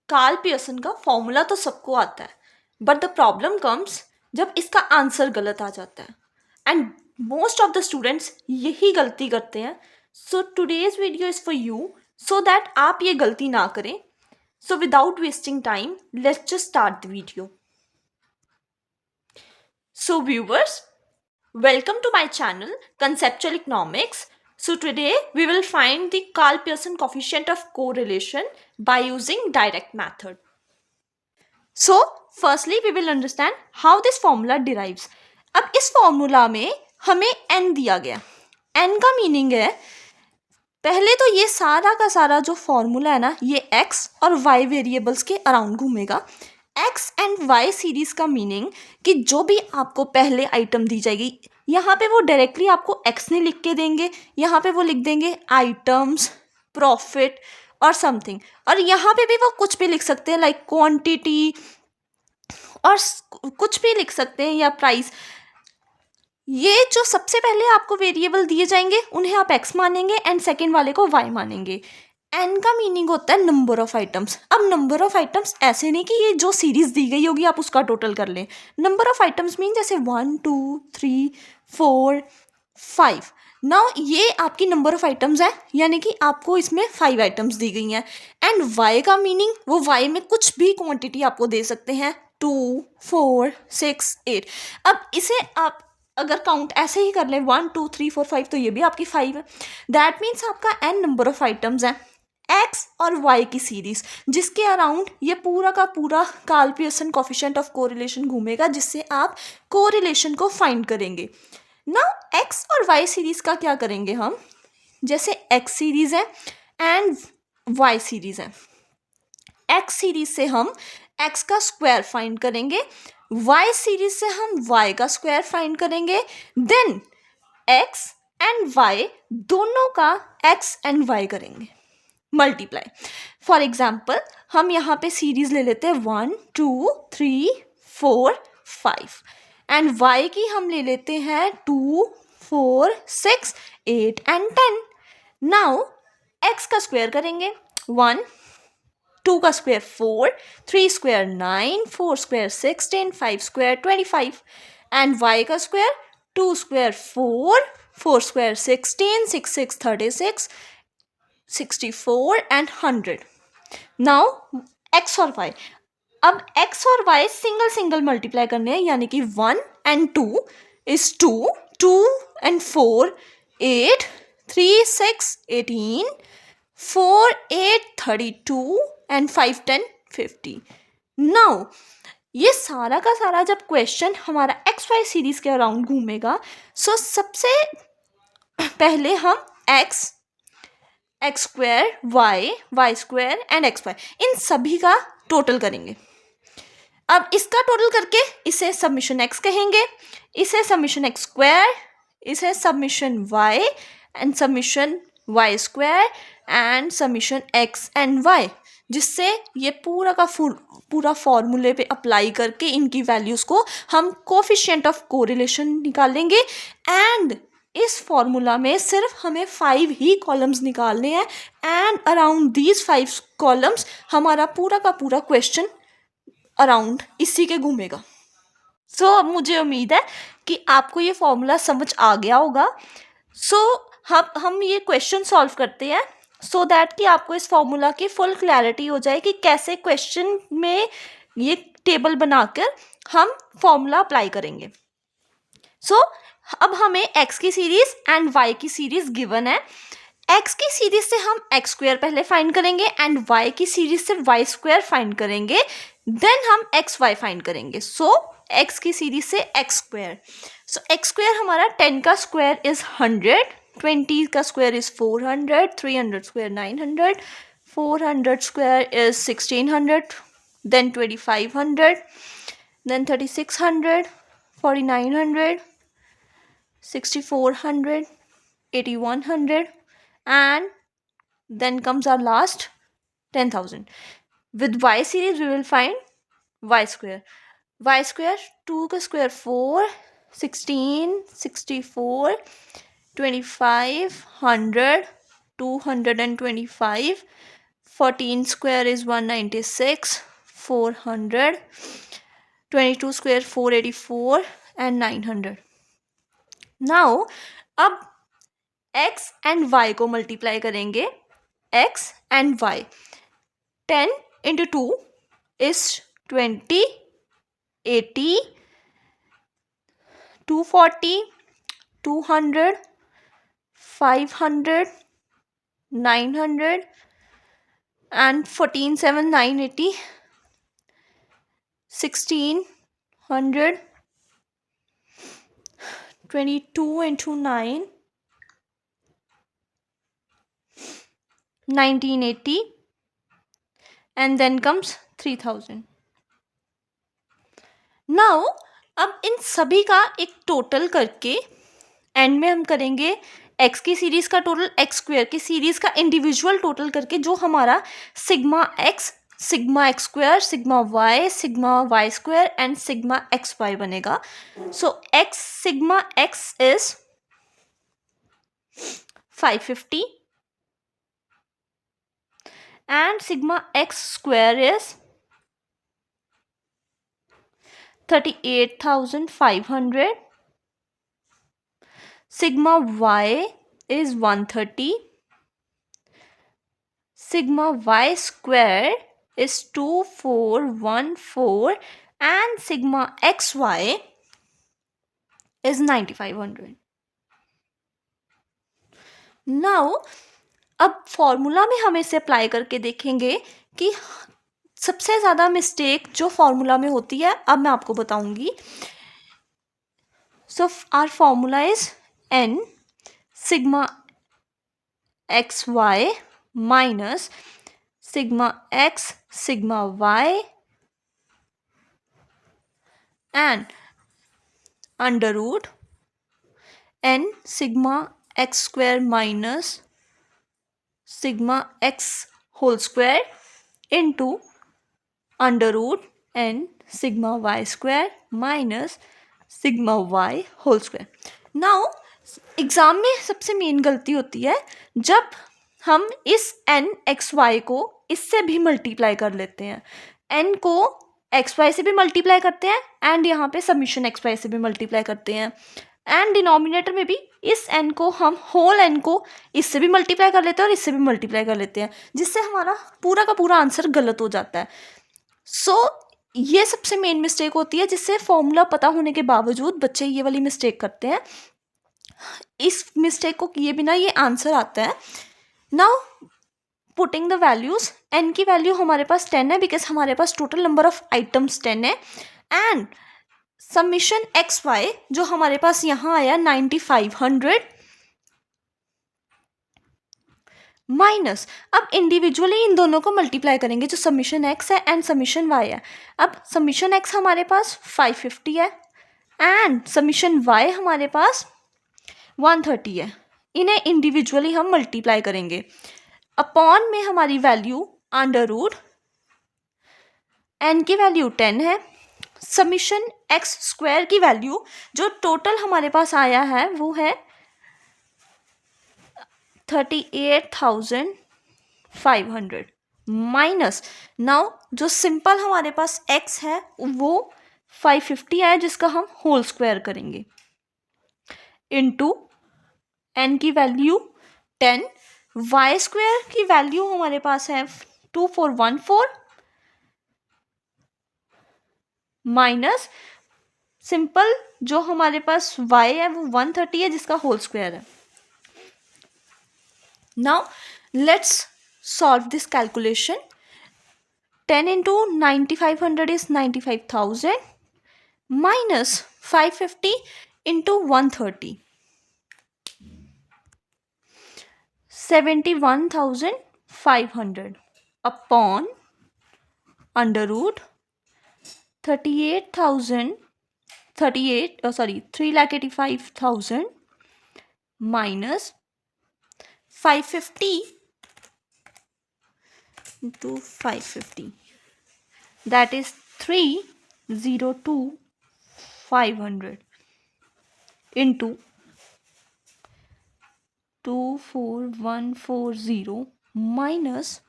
Karl Pearson का formula तो सबको आता है, बट द प्रॉब्लम कम्स जब इसका आंसर गलत आ जाता है, and most of the students यही गलती करते हैं. So today's video is for you, so that आप ये गलती ना करें. So without wasting time, let's just start the video. So viewers, welcome to my channel Conceptual Economics. So today we will find the Karl Pearson coefficient of correlation by using direct method. So firstly we will understand how this formula derives. अब इस formula में हमें n दिया गया. n का meaning है, पहले तो ये सारा का सारा जो फॉर्मूला है ना, ये x और y वेरिएबल्स के अराउंड घूमेगा. एक्स एंड वाई सीरीज का मीनिंग कि जो भी आपको पहले आइटम दी जाएगी, यहाँ पे वो डायरेक्टली आपको एक्स नहीं लिख के देंगे, यहाँ पे वो लिख देंगे आइटम्स, प्रॉफिट और समथिंग. और यहाँ पे भी वो कुछ भी लिख सकते हैं, लाइक क्वांटिटी और कुछ भी लिख सकते हैं, या प्राइस. ये जो सबसे पहले आपको वेरिएबल दिए जाएंगे उन्हें आप एक्स मानेंगे एंड सेकेंड वाले को वाई मानेंगे. एन का मीनिंग होता है नंबर ऑफ आइटम्स. अब नंबर ऑफ आइटम्स ऐसे नहीं कि ये जो सीरीज दी गई होगी आप उसका टोटल कर लें. नंबर ऑफ आइटम्स मीन जैसे 1 2 3 4 5. नाउ ये आपकी नंबर ऑफ आइटम्स है, यानी कि आपको इसमें 5 आइटम्स दी गई हैं. एंड वाई का मीनिंग, वो वाई में कुछ भी क्वांटिटी आपको दे सकते हैं, 2 4 6 8. अब इसे आप अगर काउंट ऐसे ही कर लें 1 2 3 4 5, तो ये भी आपकी 5 है. दैट मीन्स आपका एन नंबर ऑफ आइटम्स है, एक्स और वाई की सीरीज, जिसके अराउंड ये पूरा का पूरा Karl Pearson coefficient of correlation घूमेगा, जिससे आप कोरिलेशन को फाइंड करेंगे. नाउ एक्स और वाई सीरीज का क्या करेंगे हम, जैसे एक्स सीरीज है एंड वाई सीरीज है. एक्स सीरीज से हम एक्स का स्क्वायर फाइंड करेंगे, वाई सीरीज से हम वाई का स्क्वायर फाइंड करेंगे. देन एक्स एंड वाई दोनों का एक्स एंड वाई करेंगे, मल्टीप्लाई. फॉर एग्जाम्पल हम यहाँ पे सीरीज ले लेते हैं 1 2 3 4 5, एंड वाई की हम ले लेते हैं 2 4 6 8 एंड 10. नाउ एक्स का स्क्वायर करेंगे, 1 2 का square 4, 3 square 9, 4 square 16, 5 square 25, and Y का square 2 square 4, 4 square 16, 6 6 36, 64 and 100. Now x और वाई, अब एक्स और वाई सिंगल सिंगल मल्टीप्लाई करने हैं, यानी कि 1 and 2 is 2, 2 and 4 8, 3 6 18, 4 8 32 and 5 10 50. Now ये सारा का सारा जब क्वेश्चन हमारा एक्स वाई सीरीज के अराउंड घूमेगा, सो सबसे पहले हम X square Y square and X Y, इन सभी का टोटल करेंगे. अब इसका टोटल करके इसे सबमिशन एक्स कहेंगे, इसे सबमिशन एक्स स्क्वायर, इसे summation y and summation y square and summation x and y, जिससे ये पूरा का पूरा फॉर्मूले पे अप्लाई करके इनकी वैल्यूज़ को हम कोफिशिएंट ऑफ कोरिलेशन निकालेंगे. एंड इस फॉर्मूला में सिर्फ हमें 5 ही कॉलम्स निकालने हैं, एंड अराउंड दीज 5 कॉलम्स हमारा पूरा का पूरा क्वेश्चन अराउंड इसी के घूमेगा. सो मुझे उम्मीद है कि आपको ये फॉर्मूला समझ आ गया होगा. सो हम ये क्वेश्चन सॉल्व करते हैं, सो दैट कि आपको इस फॉर्मूला की फुल क्लैरिटी हो जाए कि कैसे क्वेश्चन में ये टेबल बनाकर हम फॉर्मूला अप्लाई करेंगे. सो अब हमें x की सीरीज एंड y की सीरीज गिवन है. x की सीरीज से हम x स्क्वायर पहले फाइंड करेंगे एंड y की सीरीज से y स्क्वायर फाइंड करेंगे, देन हम x y फाइंड करेंगे. सो x की सीरीज से x square, so x square हमारा 10 का स्क्वायर इज 100, 20 का square is 400, 300 square 900, 400 square is 1600, then 2500, then 3600, 4900, 6400, 8100, and then comes our last 10,000. With y series we will find y square. Y square 2 का square 4, 16, 64, 25, 100, 225, 14 square is 196, 400, 22 square 484 and 900. Now अब x and y को multiply करेंगे. x and y. 10 into 2 is 20, 80, 240, 200, 500, 900 and 14 7 980, 1600, 22 into 9, 1980 and then comes 3000. Now अब इन सभी का एक total करके and में हम करेंगे x की सीरीज का टोटल, x स्क्वायर की सीरीज का इंडिविजुअल टोटल करके जो हमारा sigma x, sigma x square, sigma y, sigma y square and sigma xy बनेगा. सो x sigma x is 550 and sigma x square is 38,500. Sigma y is 130. Sigma y square is 2414 and sigma xy is 9500. Now अब formula में हम इसे apply करके देखेंगे कि सबसे ज़्यादा मिस्टेक जो फॉर्मूला में होती है अब मैं आपको बताऊंगी. So our formula is n sigma x y minus sigma x sigma y and under root n sigma x square minus sigma x whole square into under root n sigma y square minus sigma y whole square. Now exam में सबसे main गलती होती है जब हम इस n x y को इससे भी मल्टीप्लाई कर लेते हैं. n को x y से भी मल्टीप्लाई करते हैं एंड यहाँ पे समीशन x y से भी मल्टीप्लाई करते हैं एंड डिनोमिनेटर में भी इस n को हम होल n को इससे भी मल्टीप्लाई कर लेते हैं और इससे भी मल्टीप्लाई कर लेते हैं जिससे हमारा पूरा का पूरा आंसर गलत हो जाता है. सो ये सबसे मेन मिस्टेक होती है जिससे फॉर्मूला पता होने के बावजूद बच्चे ये वाली मिस्टेक करते हैं. इस मिस्टेक को किए बिना ये आंसर आता है. Now putting the values, n की वैल्यू हमारे पास 10 है बिकॉज हमारे पास टोटल नंबर ऑफ आइटम्स 10 है एंड समीशन एक्स वाई जो हमारे पास यहाँ आया 9500 माइनस अब इंडिविजुअली इन दोनों को मल्टीप्लाई करेंगे जो समीशन एक्स है एंड समीशन वाई है. अब समीशन एक्स हमारे पास 550 है एंड समीशन वाई हमारे पास 130 है. इन्हें इंडिविजुअली हम मल्टीप्लाई करेंगे. अपॉन में हमारी वैल्यू अंडर रूट एन की वैल्यू 10 है. समीशन एक्स स्क्वायर की वैल्यू जो टोटल हमारे पास आया है वो है 38,500 माइनस नाउ जो सिंपल हमारे पास x है वो 550 है जिसका हम होल स्क्वायर करेंगे इनटू n की वैल्यू 10. y स्क्वायर की वैल्यू हमारे पास है 2414 माइनस सिंपल जो हमारे पास y है वो 130 है जिसका होल स्क्वायर है. Now let's solve this calculation. 10 into 9500 is 95,000 minus 550 into 130 71,500 upon under root 3,85,000 minus 550 into 550 that is 302,500 into 24,140 minus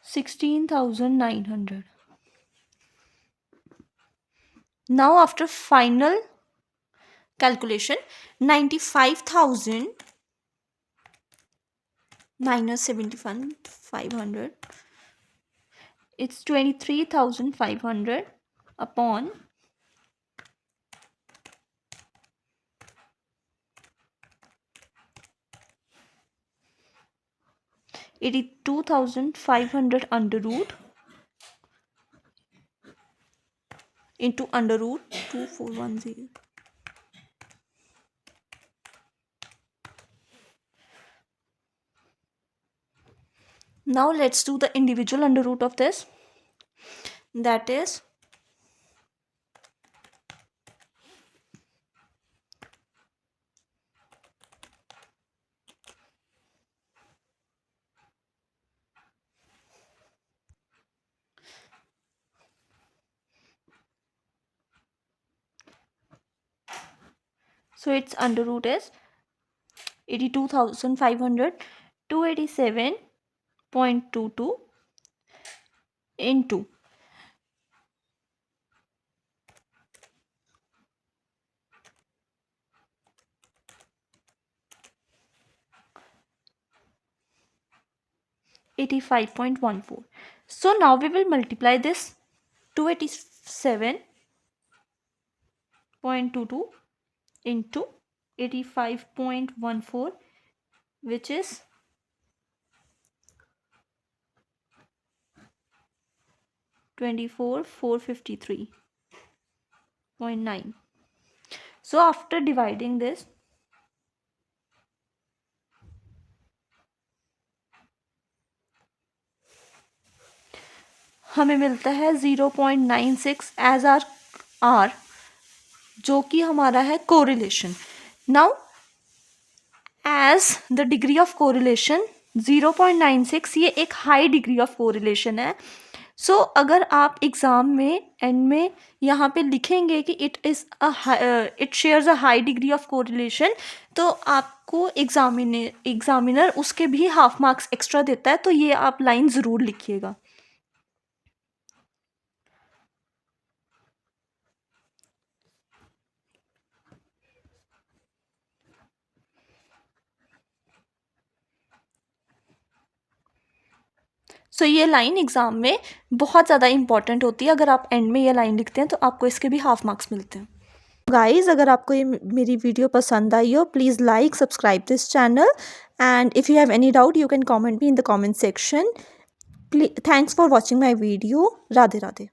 16,900. Now after final calculation, 95,000 minus 71,500, it's 23,500 upon 82,500 under root into under root 2410. Now let's do the individual under root of this. That is 82,500, 287.22 into 85.14. So now we will multiply this 287.22 into 85.14, which is 24,453.9. So after dividing this, हमें मिलता है 0.96 as are जो कि हमारा है correlation. Now as the degree of correlation 0.96 ये एक high degree of correlation है. सो अगर आप एग्ज़ाम में एंड में यहाँ पे लिखेंगे कि it shares a high degree of correlation, तो आपको एग्जामिनर उसके भी हाफ मार्क्स एक्स्ट्रा देता है. तो ये आप लाइन ज़रूर लिखिएगा. सो ये लाइन एग्ज़ाम में बहुत ज़्यादा इंपॉर्टेंट होती है. अगर आप एंड में ये लाइन लिखते हैं तो आपको इसके भी हाफ मार्क्स मिलते हैं. गाइज़, अगर आपको ये मेरी वीडियो पसंद आई हो, please like subscribe this channel, and if you have any doubt you can comment me in the comment section. Thanks for watching my video. Radhe Radhe.